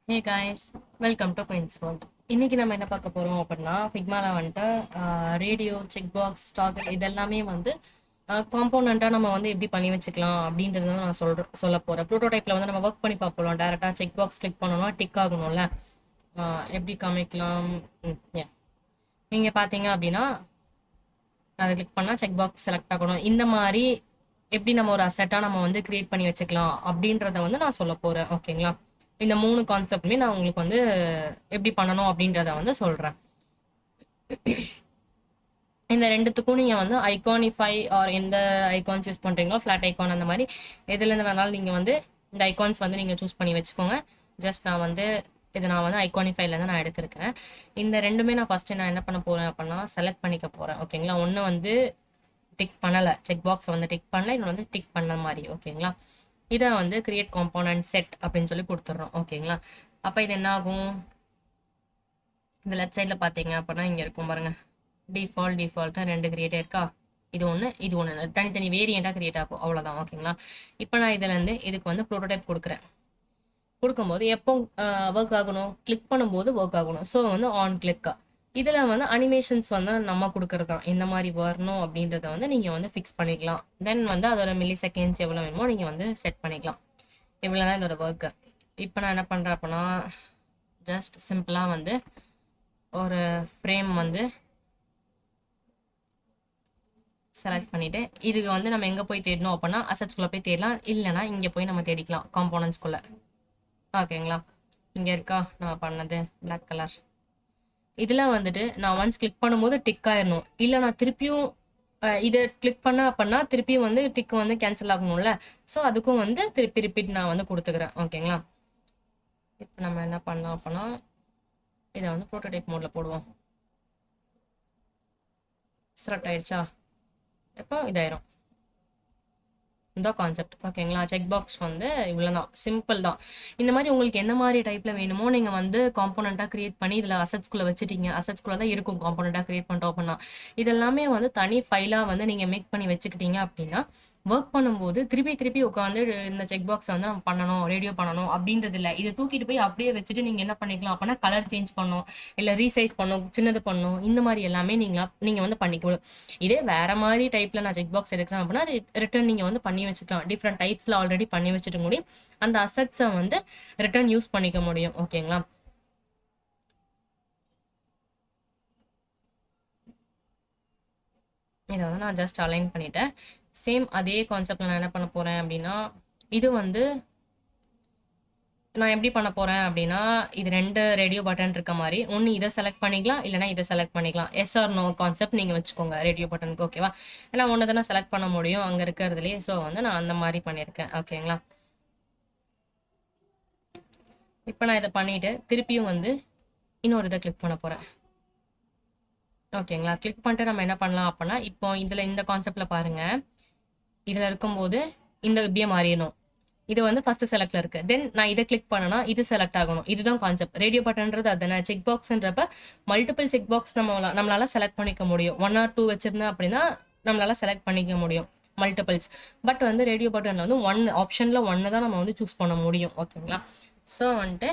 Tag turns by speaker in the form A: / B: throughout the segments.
A: Hey guys, welcome to queens world. இன்னைக்கு நம்ம என்ன பார்க்க போறோம் அப்படின்னா, ஃபிக்மால வந்துட்டு ரேடியோ, செக் பாக்ஸ், டாகல் இதெல்லாமே வந்து காம்போனண்டா நம்ம வந்து எப்படி பண்ணி வச்சுக்கலாம் அப்படின்றத நான் சொல்ல போறேன். ப்ரோட்டோடைப்ல வந்து நம்ம ஒர்க் பண்ணி பார்ப்போம். டேரக்டா செக் பாக்ஸ் கிளிக் பண்ணோம்னா டிக் ஆகணும்ல. எப்படி காமிக்கலாம்? yeah. நீங்க பாத்தீங்க அப்படின்னா, அதை கிளிக் பண்ணா செக் பாக்ஸ் செலக்ட் ஆகணும். இந்த மாதிரி எப்படி நம்ம ஒரு அசெட்டா நம்ம வந்து கிரியேட் பண்ணி வச்சுக்கலாம் அப்படின்றத வந்து நான் சொல்ல போறேன். ஓகேங்களா? இந்த 3 கான்செப்ட்மே நான் உங்களுக்கு வந்து எப்படி பண்ணணும் அப்படின்றத வந்து சொல்றேன். இந்த ரெண்டுத்துக்கும் நீங்க வந்து ஐகானிஃபை ஆர் எந்த ஐகான்ஸ் யூஸ் பண்றீங்களோ, ஃபிளாட் ஐகான் அந்த மாதிரி எதுல இருந்து வேணாலும் நீங்க வந்து இந்த ஐகான்ஸ் வந்து நீங்க சூஸ் பண்ணி வச்சுக்கோங்க. ஜஸ்ட் நான் வந்து நான் வந்து ஐகானிஃபைல இருந்து நான் எடுத்திருக்கேன். இந்த ரெண்டுமே நான் ஃபர்ஸ்ட் நான் என்ன பண்ண போறேன் அப்படின்னா செலக்ட் பண்ணிக்க போறேன். ஓகேங்களா? ஒன்னு வந்து டிக் பண்ணல, செக் பாக்ஸ் வந்து டிக் பண்ணல, இன்னொன்று வந்து டிக் பண்ண மாதிரி. ஓகேங்களா? இதை வந்து கிரியேட் காம்போனன்ட் செட் அப்படின்னு சொல்லி கொடுத்துட்றோம். ஓகேங்களா? அப்போ இது என்ன ஆகும்? இந்த லெஃப்ட் சைடில் பார்த்தீங்க அப்படின்னா இங்கே இருக்கும் பாருங்க, டிஃபால்ட்டாக ரெண்டு கிரியேட் இருக்கா. இது ஒன்று தனித்தனி வேரியண்டாக கிரியேட் ஆகும். அவ்வளோதான். ஓகேங்களா? இப்போ நான் இதுலேருந்து இதுக்கு வந்து ப்ரோட்டோடைப் கொடுக்குறேன். கொடுக்கும்போது எப்போ ஒர்க் ஆகணும்? கிளிக் பண்ணும்போது ஒர்க் ஆகணும். ஸோ வந்து ஆன் கிளிக். இதில் வந்து அனிமேஷன்ஸ் வந்து நம்ம கொடுக்கறது தான். இந்த மாதிரி வரணும் அப்படின்றத வந்து நீங்கள் வந்து ஃபிக்ஸ் பண்ணிக்கலாம். தென் வந்து அதோட மில்லி செகண்ட்ஸ் எவ்வளோ வேணுமோ நீங்கள் வந்து செட் பண்ணிக்கலாம். இவ்வளோ தான் இதோட ஒர்க்கு. இப்போ நான் என்ன பண்ணுறேன் அப்படின்னா, ஜஸ்ட் சிம்பிளாக வந்து ஒரு ஃப்ரேம் வந்து செலக்ட் பண்ணிவிட்டு இதுக்கு வந்து நம்ம எங்கே போய் தேடணும் அப்படின்னா அசட்ஸ்குள்ளே போய் தேடலாம். இல்லைனா இங்கே போய் நம்ம தேடிக்கலாம் காம்போனன்ட்ஸ்குள்ளே. ஓகேங்களா? இங்கே இருக்கா நான் பண்ணது பிளாக் கலர். இதில் வந்துட்டு நான் ஒன்ஸ் கிளிக் பண்ணும்போது டிக் ஆயிடணும். இல்லை நான் திருப்பியும் இதை கிளிக் பண்ண அப்படின்னா திருப்பியும் வந்து டிக் வந்து கேன்சல் ஆகணும்ல. ஸோ அதுக்கும் வந்து திருப்பி ரிப்பீட் நான் வந்து கொடுத்துக்கிறேன். ஓகேங்களா? இப்போ நம்ம என்ன பண்ணலாம் அப்படின்னா இதை வந்து ப்ரோட்டோடைப் மோடில் போடுவோம். செலக்ட் ஆயிடுச்சா? இப்போ இதாயிரும். இந்த கான்செப்ட். ஓகேங்களா? செக் பாக்ஸ் வந்து இவ்வளோதான், சிம்பிள் தான். இந்த மாதிரி உங்களுக்கு என்ன மாதிரி டைப்பில் வேணுமோ நீங்கள் வந்து காம்போனண்ட்டாக கிரியேட் பண்ணி இதில் அசட்ஸ்குள்ளே வச்சுட்டீங்க. அசட்ஸ்குள்ளே தான் இருக்கும் காம்போனண்ட்டாக கிரியேட் பண்ணிட்டோம் அப்படின்னா. இதெல்லாமே வந்து தனி ஃபைலாக வந்து நீங்கள் மேக் பண்ணி வச்சுக்கிட்டீங்க அப்படின்னா ஒர்க் பண்ணும்போது திருப்பி திருப்பி உட்காந்து இந்த செக் பாக்ஸ் வந்து நம்ம பண்ணணும், ரேடியோ பண்ணணும் அப்படின்றது இல்லை. இதை தூக்கிட்டு போய் அப்படியே வச்சுட்டு நீங்கள் என்ன பண்ணிக்கலாம் அப்படின்னா கலர் சேஞ்ச் பண்ணணும், இல்லை ரீசைஸ் பண்ணணும், சின்னது பண்ணணும், இந்த மாதிரி எல்லாமே நீங்கள் வந்து பண்ணிக்கணும். இதே வேற மாதிரி டைப்ல நான் செக் பாக்ஸ் எடுக்கிறேன் அப்படின்னா ரிட்டர்ன் நீங்க வந்து பண்ணி வச்சுக்கலாம். டிஃப்ரெண்ட் டைப்ஸ்ல ஆல்ரெடி பண்ணி வச்சுட்டு முடியும். அந்த அசட்ஸை வந்து ரிட்டர்ன் யூஸ் பண்ணிக்க முடியும். ஓகேங்களா? இதை வந்து நான் ஜஸ்ட் அலைன் பண்ணிட்டேன். சேம் அதே கான்செப்ட்ல நான் என்ன பண்ண போறேன் அப்படின்னா, இது வந்து நான் எப்படி பண்ண போறேன் அப்படின்னா, இது ரெண்டு ரேடியோ பட்டன் இருக்க மாதிரி ஒன்று இதை செலக்ட் பண்ணிக்கலாம், இல்லைனா இதை செலக்ட் பண்ணிக்கலாம். எஸ் ஆர் நோ கான்செப்ட் நீங்க வச்சுக்கோங்க ரேடியோ பட்டனுக்கு. ஓகேவா? ஏன்னா ஒன்று தானே செலக்ட் பண்ண முடியும் அங்க இருக்கிறதுலேயே. ஸோ வந்து நான் அந்த மாதிரி பண்ணியிருக்கேன். ஓகேங்களா? இப்போ நான் இதை பண்ணிட்டு திருப்பியும் வந்து இன்னொரு இதை கிளிக் பண்ண போறேன். ஓகேங்களா? கிளிக் பண்ணிட்டு நம்ம என்ன பண்ணலாம் அப்படின்னா, இப்போ இதுல இந்த கான்செப்ட்ல பாருங்க, இதுல இருக்கும்போது இந்த இப்படியே மாறிடணும். இது வந்து ஃபர்ஸ்ட் செலக்ட்ல இருக்கு. தென் நான் இதை கிளிக் பண்ணனா இது செலக்ட் ஆகணும். இதுதான் கான்செப்ட். ரேடியோ பட்டன்றது அதுதானே. செக் பாக்ஸ்ன்றப்ப மல்டிபிள் செக் பாக்ஸ் நம்மளால செலக்ட் பண்ணிக்க முடியும். 1 or 2 வச்சிருந்தேன் அப்படின்னா நம்மளால செலக்ட் பண்ணிக்க முடியும் மல்டிபிள்ஸ். பட் வந்து ரேடியோ பட்டன்ல வந்து ஒன் ஆப்ஷன்ல ஒன்னு தான் நம்ம வந்து சூஸ் பண்ண முடியும். ஓகேங்களா? ஸோ வந்துட்டு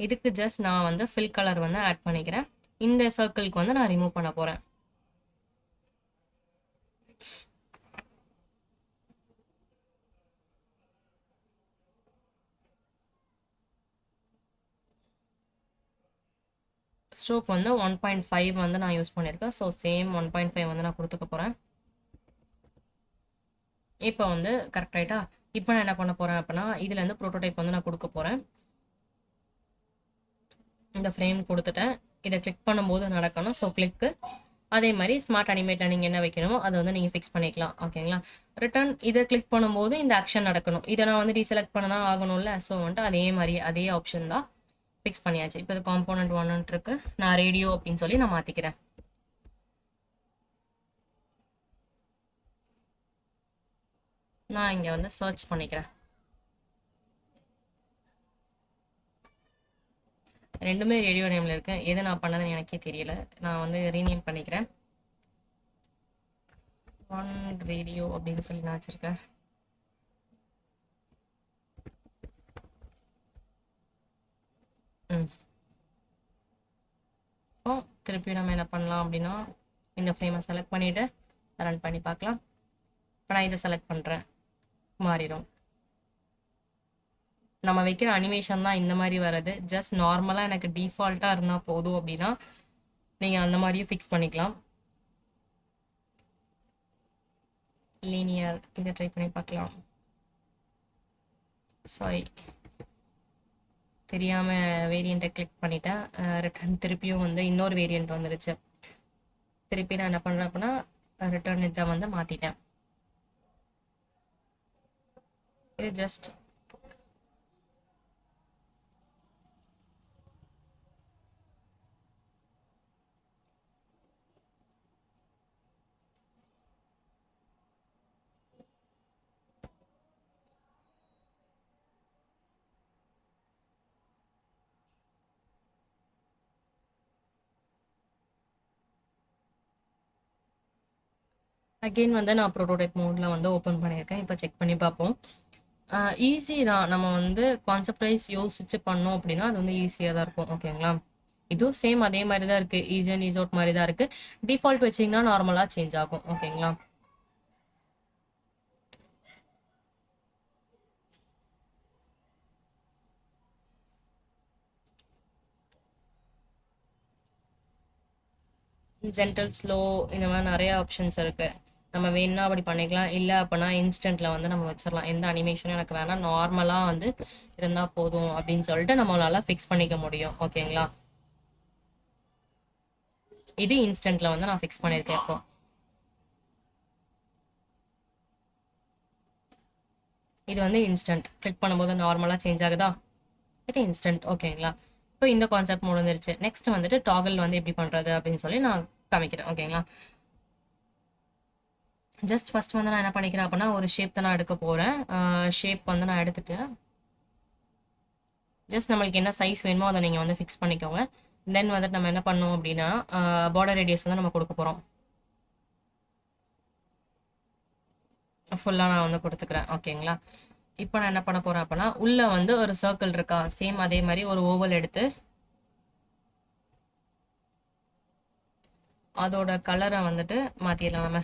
A: இதுக்கு ஜஸ்ட் நான் வந்து ஃபில் கலர் வந்து ஆட் பண்ணிக்கிறேன். இந்த சர்க்கிள்க்கு வந்து நான் ரிமூவ் பண்ண போறேன். ஸ்ட்ரோக் வந்து 1.5 வந்து நான் யூஸ் பண்ணியிருக்கேன். ஸோ சேம் 1.5 வந்து நான் கொடுத்துக்க போறேன். இப்போ வந்து கரெக்ட் ஆயிட்டா? இப்போ நான் என்ன பண்ண போறேன் அப்படின்னா இதுல இருந்து ப்ரோட்டோடைப் வந்து நான் கொடுக்க போறேன். இந்த ஃப்ரேம் கொடுத்துட்டேன். இதை கிளிக் பண்ணும்போது நடக்கணும். ஸோ கிளிக்கு. அதே மாதிரி ஸ்மார்ட் அனிமேட்ல நீங்க என்ன வைக்கணுமோ அதை வந்து நீங்க ஃபிக்ஸ் பண்ணிக்கலாம். ஓகேங்களா? ரிட்டர்ன் இதை கிளிக் பண்ணும்போது இந்த ஆக்ஷன் நடக்கணும். இதை நான் வந்து டீசெலக்ட் பண்ணனா ஆகணும்ல. ஸோ வந்துட்டு அதே மாதிரி அதே ஆப்ஷன் தான் ஃபிக்ஸ் பண்ணியாச்சு. இப்போ இது காம்போனன்ட் 1 இருக்கு. நான் ரேடியோ அப்படின்னு சொல்லி நான் மாத்திக்கிறேன். நான் இங்கே வந்து சர்ச் பண்ணிக்கிறேன். ரெண்டுமே ரேடியோ நேமில் இருக்கு. எது நான் பண்ணதுன்னு எனக்கே தெரியல. நான் வந்து ரீநேம் பண்ணிக்கிறேன். ஒன் ரேடியோ அப்படின்னு சொல்லி நான் வச்சுருக்கேன். இப்போ திருப்பி நம்ம என்ன பண்ணலாம் அப்படின்னா இந்த ஃப்ரேமை செலக்ட் பண்ணிவிட்டு ரன் பண்ணி பார்க்கலாம். இப்போ நான் இதை செலக்ட் பண்ணுறேன், மாறிடும். நம்ம வைக்கிற அனிமேஷன் தான் இந்த மாதிரி வர்றது. ஜஸ்ட் நார்மலாக எனக்கு டிஃபால்ட்டாக இருந்தால் போதும் அப்படின்னா நீங்கள் அந்த மாதிரியும் ஃபிக்ஸ் பண்ணிக்கலாம். லீனியர் இதை ட்ரை பண்ணி பார்க்கலாம். சாரி, தெரியாமல் வேரியண்ட்டை கிளிக் பண்ணிட்டேன். ரிட்டர்ன் திருப்பியும் வந்து இன்னொரு வேரியண்ட் வந்துடுச்சு. திருப்பி நான் என்ன பண்ணுறேன் அப்படின்னா ரிட்டர்ன் இதை வந்து மாற்றிட்டேன். இது ஜஸ்ட் அகெயின் வந்து நான் ப்ரோட்டோடைப் மோடில் வந்து ஓப்பன் பண்ணியிருக்கேன். இப்போ செக் பண்ணி பார்ப்போம். ஈஸி தான். நம்ம வந்து கான்செப்ட் வைஸ் யோசிச்சு பண்ணோம் அப்படின்னா அது வந்து ஈஸியாக தான் இருக்கும். ஓகேங்களா? இதுவும் சேம் அதே மாதிரி தான் இருக்குது. ஈஸி அண்ட் ஈஸ் அவுட் மாதிரி தான் இருக்குது. டிஃபால்ட் வச்சிங்கன்னா நார்மலாக சேஞ்ச் ஆகும். ஓகேங்களா? ஜென்டல், ஸ்லோ இந்த மாதிரி நிறைய ஆப்ஷன்ஸ் இருக்குது. நம்ம வேணும்னா அப்படி பண்ணிக்கலாம். இல்லை அப்படின்னா இன்ஸ்டன்ட்டில் வந்து நம்ம வச்சிடலாம். எந்த அனிமேஷனும் எனக்கு வேணாம், நார்மலாக வந்து இருந்தால் போதும் அப்படின்னு சொல்லிட்டு நம்மளால ஃபிக்ஸ் பண்ணிக்க முடியும். ஓகேங்களா? இது இன்ஸ்டன்ட்டில் வந்து நான் ஃபிக்ஸ் பண்ணியிருக்கேன். இப்போ இது வந்து இன்ஸ்டன்ட். கிளிக் பண்ணும்போது நார்மலாக சேஞ்ச் ஆகுதா? இது இன்ஸ்டன்ட். ஓகேங்களா? இப்போ இந்த கான்செப்ட் முடிஞ்சிருச்சு. நெக்ஸ்ட் வந்துட்டு டாகல் வந்து எப்படி பண்ணுறது அப்படின்னு சொல்லி நான் காமிக்கிறேன். ஓகேங்களா? ஜஸ்ட் ஃபர்ஸ்ட் வந்து நான் என்ன பண்ணிக்கிறேன் அப்படின்னா ஒரு ஷேப் தான் நான் எடுக்க போகிறேன். ஷேப் வந்து நான் எடுத்துட்டு ஜஸ்ட் நம்மளுக்கு என்ன சைஸ் வேணுமோ அதை நீங்கள் வந்து ஃபிக்ஸ் பண்ணிக்கோங்க. தென் வந்துட்டு நம்ம என்ன பண்ணோம் அப்படின்னா பார்டர் ரேடியஸ் வந்து நம்ம கொடுக்க போகிறோம். ஃபுல்லாக நான் வந்து கொடுத்துக்கிறேன். ஓகேங்களா? இப்போ நான் என்ன பண்ண போகிறேன் அப்படின்னா உள்ளே வந்து ஒரு சர்க்கிள் இருக்கா, சேம் அதே மாதிரி ஒரு ஓவல் எடுத்து அதோட கலரை வந்துட்டு மாற்றிடலாம். நம்ம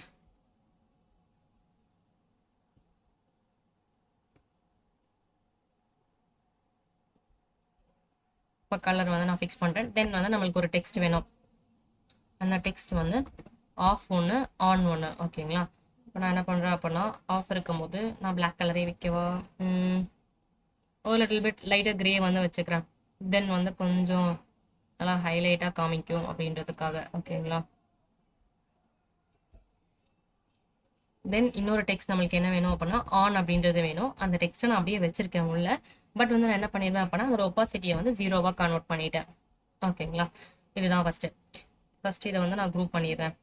A: இப்போ கலர் வந்து நான் ஃபிக்ஸ் பண்ணுறேன். தென் வந்து நம்மளுக்கு ஒரு டெக்ஸ்ட் வேணும். அந்த டெக்ஸ்ட் வந்து ஆஃப் ஒன்று, ஆன் ஒன்று. ஓகேங்களா? இப்போ நான் என்ன பண்ணுறேன் அப்படின்னா ஆஃப் இருக்கும்போது நான் பிளாக் கலரே வைக்கவா, ஒரு லிட்டில் பிட் லைட்டாக கிரே வந்து வச்சுக்கிறேன். தென் வந்து கொஞ்சம் நல்லா ஹைலைட்டாக காமிக்கும் அப்படின்றதுக்காக. ஓகேங்களா? தென் இன்னொரு டெக்ஸ்ட் நம்மளுக்கு என்ன வேணும் அப்படின்னா ஆன் அப்படின்றது வேணும். அந்த டெக்ஸ்ட்டை நான் அப்படியே வச்சிருக்கேன் உள்ள. பட் வந்து நான் என்ன பண்ணிடுவேன் அப்படின்னா அதோட ஒப்பாசிட்டியை வந்து 0வா கன்வெர்ட் பண்ணிட்டேன். ஓகேங்களா? இதுதான் ஃபர்ஸ்ட் இதை வந்து நான் குரூப் பண்ணிடுறேன்.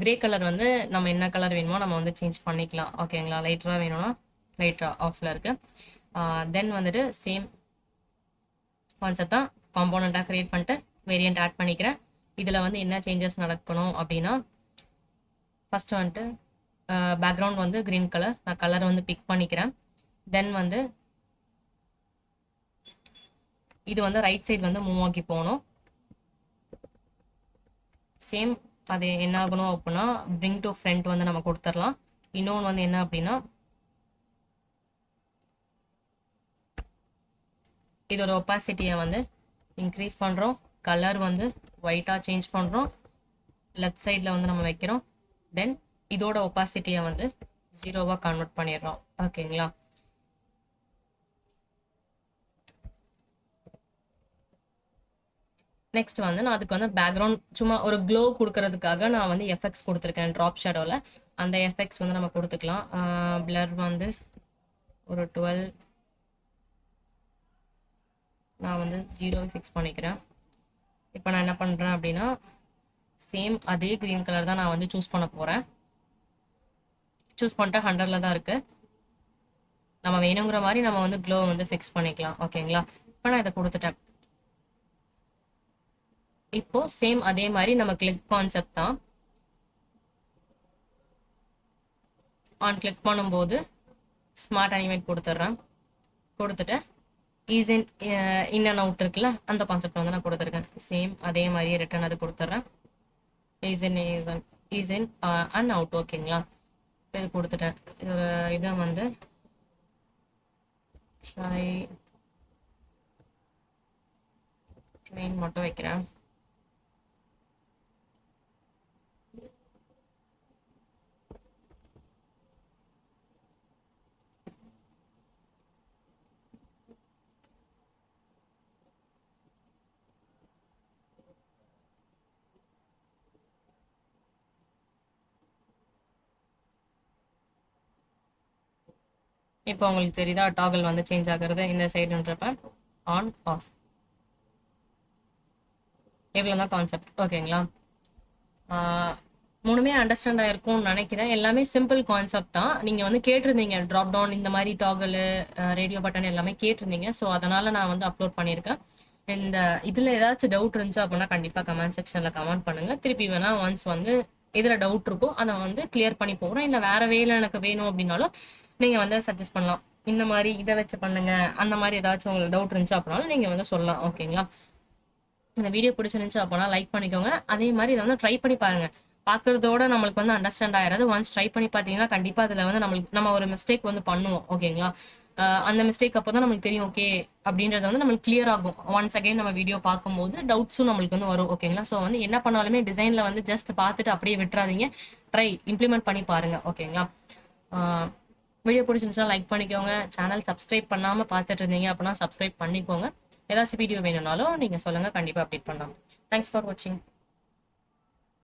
A: கிரே கலர் வந்து நம்ம என்ன கலர் வேணுமோ நம்ம வந்து சேஞ்ச் பண்ணிக்கலாம். ஓகேங்களா? லைட்டராக வேணும்னா லைட்டராக ஆஃபில் இருக்குது. தென் வந்துட்டு சேம் கான்செப்ட் தான். காம்போனண்ட்டாக க்ரியேட் பண்ணிட்டு வேரியண்ட் ஆட் பண்ணிக்கிறேன். இதில் வந்து என்ன சேஞ்சஸ் நடக்கணும் அப்படின்னா ஃபஸ்ட்டு வந்துட்டு பேக்ரவுண்ட் வந்து க்ரீன் கலர், நான் கலரை வந்து பிக் பண்ணிக்கிறேன். தென் வந்து இது வந்து ரைட் சைடு வந்து மூவ் ஆக்கி போகணும். சேம் அது என்ன ஆகணும் அப்படின்னா பிரிங் டு ஃப்ரண்ட் வந்து நம்ம கொடுத்துடலாம். இன்னொன்று வந்து என்ன அப்படின்னா இதோட ஒப்பாசிட்டியை வந்து இன்க்ரீஸ் பண்ணுறோம். கலர் வந்து ஒயிட்டாக சேஞ்ச் பண்ணுறோம். லெஃப்ட் சைடில் வந்து நம்ம வைக்கிறோம். தென் இதோட ஒப்பாசிட்டியை வந்து 0வா கன்வெர்ட் பண்ணிடுறோம். ஓகேங்களா? நெக்ஸ்ட் வந்து நான் அதுக்கு வந்து பேக்ரவுண்ட் சும்மா ஒரு க்ளோ கொடுக்கறதுக்காக நான் வந்து எஃபெக்ட்ஸ் கொடுத்துருக்கேன் ட்ராப் ஷேடோவில். அந்த எஃபெக்ட்ஸ் வந்து நம்ம கொடுத்துக்கலாம். பிளர் வந்து ஒரு 12, நான் வந்து 0 ஃபிக்ஸ் பண்ணிக்கிறேன். இப்போ நான் என்ன பண்ணுறேன் அப்படின்னா சேம் அதே கிரீன் கலர் தான் நான் வந்து சூஸ் பண்ண போறேன். சூஸ் பண்ணிட்டு 100ல தான் இருக்கு. நம்ம வேணுங்கிற மாதிரி நம்ம வந்து க்ளோ வந்து ஃபிக்ஸ் பண்ணிக்கலாம். ஓகேங்களா? இப்போ நான் இதை கொடுத்துட்டேன். இப்போ சேம் அதே மாதிரி நம்ம கிளிக் கான்செப்ட் தான். ஆன் கிளிக் பண்ணும்போது ஸ்மார்ட் அனிமேட் கொடுத்துட்றேன். கொடுத்துட்டு ஈஸ் இன் அண்ட் அவுட் இருக்குல்ல, அந்த கான்செப்ட் வந்து நான் கொடுத்துருக்கேன். சேம் அதே மாதிரியே ரிட்டர்ன் அது கொடுத்துட்றேன். Is in and out. ஓகேங்களா? இது கொடுத்துட்டேன். இதை வந்து ட்ரை மெயின் மட்டும் வைக்கிறேன். இப்போ உங்களுக்கு தெரியுதா டாகல் வந்து சேஞ்ச் ஆகுறது இந்த சைடுன்றப்ப ஆன் ஆஃப். இவ்வளோதான் கான்செப்ட். ஓகேங்களா? மூணுமே அண்டர்ஸ்டாண்ட் ஆயிருக்கும்னு நினைக்கிறேன். எல்லாமே சிம்பிள் கான்செப்ட் தான். நீங்க வந்து கேட்டிருந்தீங்க ட்ராப் டவுன் இந்த மாதிரி டாகல் ரேடியோ பட்டன் எல்லாமே கேட்டிருந்தீங்க. ஸோ அதனால நான் வந்து அப்லோட் பண்ணியிருக்கேன். இந்த இதுல ஏதாச்சும் டவுட் இருந்துச்சு அப்படின்னா கண்டிப்பா கமெண்ட் செக்ஷன்ல கமெண்ட் பண்ணுங்க. திருப்பி வேணா ஒன்ஸ் வந்து எதுல டவுட் இருக்கோ அதை வந்து கிளியர் பண்ணி போகிறோம். இல்லை வேற வேலை எனக்கு வேணும் அப்படின்னாலும் நீங்க வந்து சஜஸ்ட் பண்ணலாம். இந்த மாதிரி இதை வச்சு பண்ணுங்க, அந்த மாதிரி ஏதாச்சும் உங்களுக்கு டவுட் இருந்துச்சு அப்படின்னாலும் நீங்க வந்து சொல்லலாம். ஓகேங்களா? இந்த வீடியோ பிடிச்சிருந்துச்சு அப்படின்னா லைக் பண்ணிக்கோங்க. அதே மாதிரி இதை வந்து ட்ரை பண்ணி பாருங்க. பார்க்கறதோட நம்மளுக்கு வந்து அண்டர்ஸ்டாண்ட் ஆயிராது. ஒன்ஸ் ட்ரை பண்ணி பார்த்தீங்கன்னா கண்டிப்பா அதுல வந்து நம்ம ஒரு மிஸ்டேக் வந்து பண்ணுவோம். ஓகேங்களா? அந்த மிஸ்டேக் அப்போ தான் நம்மளுக்கு தெரியும் ஓகே அப்படின்றது வந்து நம்மளுக்கு கிளியர் ஆகும். ஒன்ஸ் அகைன் நம்ம வீடியோ பார்க்கும்போது டவுட்ஸும் நம்மளுக்கு வந்து வரும். ஓகேங்களா? ஸோ வந்து என்ன பண்ணாலுமே டிசைன்ல வந்து ஜஸ்ட் பார்த்துட்டு அப்படியே விட்டுறாதீங்க. ட்ரை இம்ப்ளிமெண்ட் பண்ணி பாருங்க. ஓகேங்களா? வீடியோ பிடிச்சிருந்துச்சுன்னா லைக் பண்ணிக்கோங்க. சேனல் சப்ஸ்கிரைப் பண்ணாம பார்த்துட்டு இருந்தீங்க அப்படின்னா சப்ஸ்கிரைப் பண்ணிக்கோங்க. ஏதாச்சும் வீடியோ வேணும்னாலும் நீங்க சொல்லுங்க, கண்டிப்பா அப்டேட் பண்ணலாம். தேங்க்ஸ் ஃபார் வாட்சிங்.